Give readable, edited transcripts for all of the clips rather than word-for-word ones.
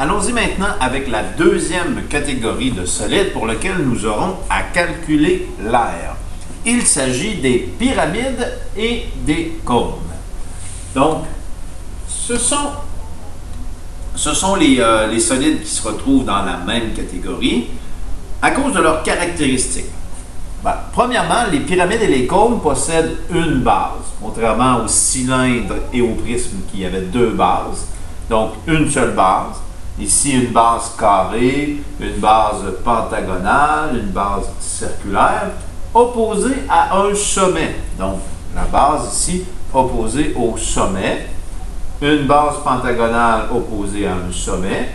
Allons-y maintenant avec la deuxième catégorie de solides pour lequel nous aurons à calculer l'air. Il s'agit des pyramides et des cônes. Donc, ce sont les solides qui se retrouvent dans la même catégorie à cause de leurs caractéristiques. Premièrement, les pyramides et les cônes possèdent une base, contrairement aux cylindres et aux prismes qui avaient deux bases. Donc, une seule base. Ici, une base carrée, une base pentagonale, une base circulaire, opposée à un sommet. Donc, la base ici, opposée au sommet. Une base pentagonale opposée à un sommet.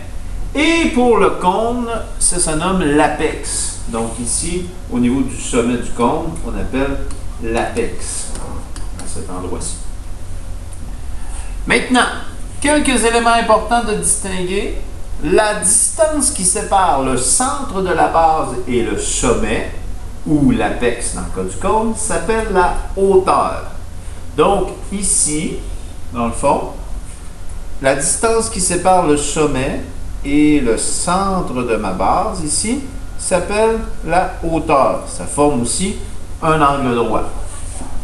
Et pour le cône, ça se nomme l'apex. Donc ici, au niveau du sommet du cône, on appelle l'apex, à cet endroit-ci. Maintenant, quelques éléments importants de distinguer. La distance qui sépare le centre de la base et le sommet, ou l'apex dans le cas du cône, s'appelle la hauteur. Donc ici, dans le fond, la distance qui sépare le sommet et le centre de ma base ici s'appelle la hauteur. Ça forme aussi un angle droit.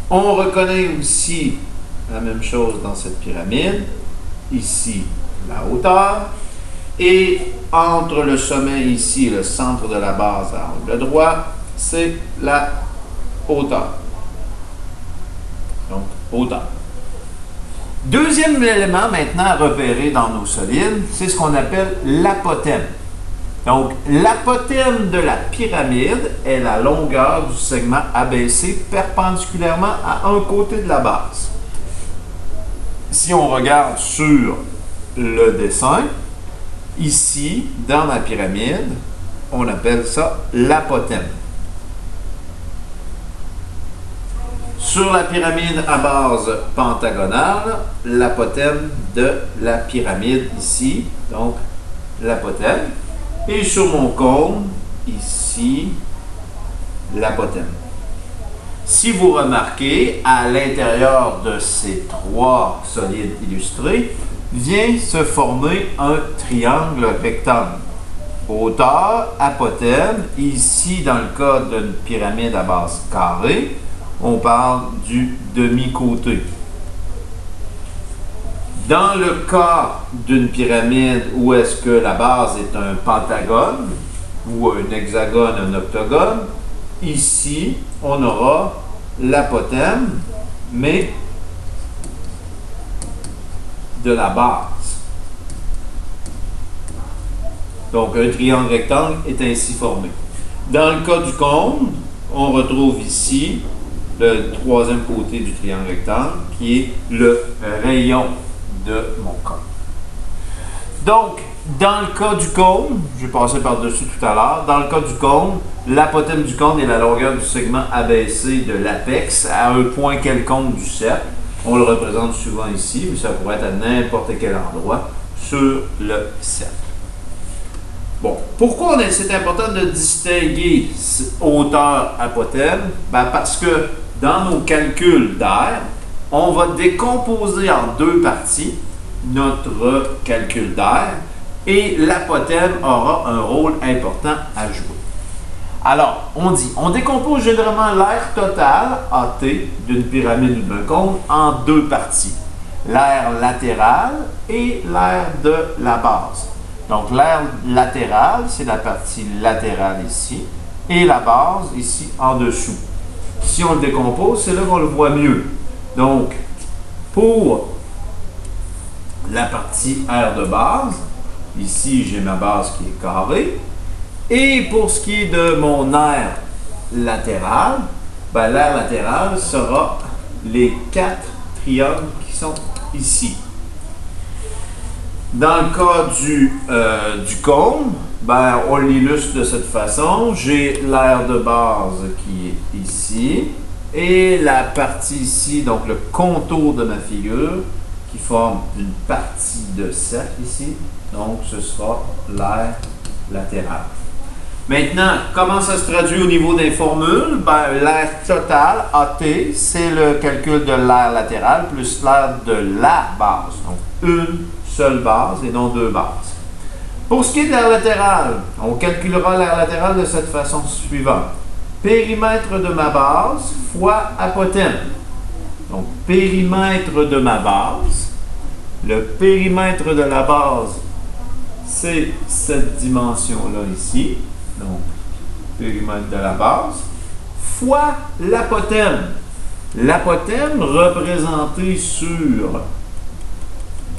On reconnaît aussi la même chose dans cette pyramide. Ici, la hauteur. Et entre le sommet ici et le centre de la base à angle droit, c'est la hauteur. Donc, hauteur. Deuxième élément maintenant à repérer dans nos solides, c'est ce qu'on appelle l'apothème. Donc, l'apothème de la pyramide est la longueur du segment abaissé perpendiculairement à un côté de la base. Si on regarde sur le dessin, ici, dans la pyramide, on appelle ça l'apothème. Sur la pyramide à base pentagonale, l'apothème de la pyramide ici, donc l'apothème. Et sur mon cône, ici, l'apothème. Si vous remarquez, à l'intérieur de ces trois solides illustrés, vient se former un triangle rectangle. Hauteur, apothème, ici dans le cas d'une pyramide à base carrée, on parle du demi-côté. Dans le cas d'une pyramide où est-ce que la base est un pentagone, ou un hexagone, un octogone, ici, on aura l'apothème, mais de la base. Donc, un triangle rectangle est ainsi formé. Dans le cas du cône, on retrouve ici le troisième côté du triangle rectangle, qui est le rayon de mon cône. Donc, dans le cas du cône, je vais passer par-dessus tout à l'heure, dans le cas du cône, l'apothème du cône est la longueur du segment abaissé de l'apex à un point quelconque du cercle. On le représente souvent ici, mais ça pourrait être à n'importe quel endroit sur le cercle. Bon, pourquoi c'est important de distinguer hauteur, apothème? Parce que dans nos calculs d'air, on va décomposer en deux parties notre calcul d'air et l'apothème aura un rôle important à jouer. Alors, on décompose généralement l'air total, AT, d'une pyramide ou d'un cône en deux parties. L'air latéral et l'air de la base. Donc, l'air latéral, c'est la partie latérale ici, et la base ici en dessous. Si on le décompose, c'est là qu'on le voit mieux. Donc, pour la partie air de base, ici j'ai ma base qui est carrée, et pour ce qui est de mon air latéral, l'air latéral sera les quatre triangles qui sont ici. Dans le cas du cône, on l'illustre de cette façon. J'ai l'air de base qui est ici et la partie ici, donc le contour de ma figure qui forme une partie de cercle ici. Donc, ce sera l'air latéral. Maintenant, comment ça se traduit au niveau des formules? L'air total, AT, c'est le calcul de l'air latéral plus l'air de la base. Donc, une seule base et non deux bases. Pour ce qui est de l'aire latérale, on calculera l'aire latérale de cette façon suivante. Périmètre de ma base fois apothème. Donc, périmètre de ma base. Le périmètre de la base, c'est cette dimension-là ici. Donc, périmètre de la base, fois l'apothème. L'apothème représenté sur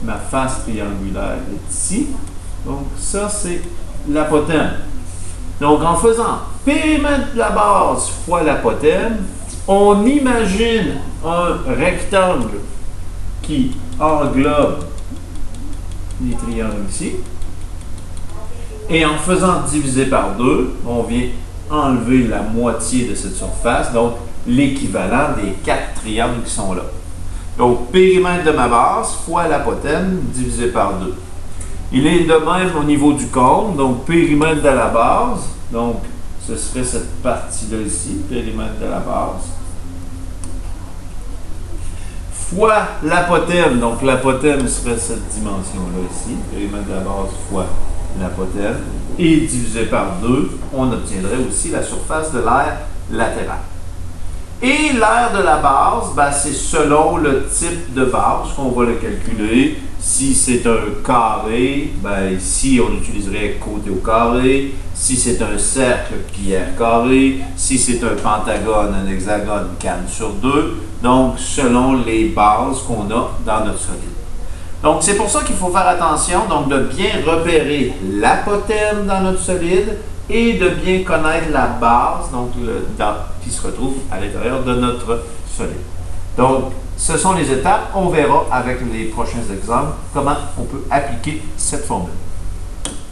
ma face triangulaire est ici. Donc, ça, c'est l'apothème. Donc, en faisant périmètre de la base fois l'apothème, on imagine un rectangle qui englobe les triangles ici. Et en faisant diviser par 2, on vient enlever la moitié de cette surface, donc l'équivalent des 4 triangles qui sont là. Donc, périmètre de ma base fois l'apothème divisé par 2. Il est de même au niveau du cône, donc périmètre de la base, donc ce serait cette partie-là ici, périmètre de la base, fois l'apothème, donc l'apothème serait cette dimension-là ici, périmètre de la base fois l'apothème, et divisé par 2, on obtiendrait aussi la surface de l'aire latérale. Et l'aire de la base, ben, c'est selon le type de base qu'on va le calculer. Si c'est un carré, ben, ici on utiliserait côté au carré. Si c'est un cercle, pierre carré. Si c'est un pentagone, un hexagone, canne sur 2. Donc, selon les bases qu'on a dans notre solide. Donc, c'est pour ça qu'il faut faire attention donc, de bien repérer l'apothème dans notre solide et de bien connaître la base donc, qui se retrouve à l'intérieur de notre solide. Donc, ce sont les étapes. On verra avec les prochains exemples comment on peut appliquer cette formule.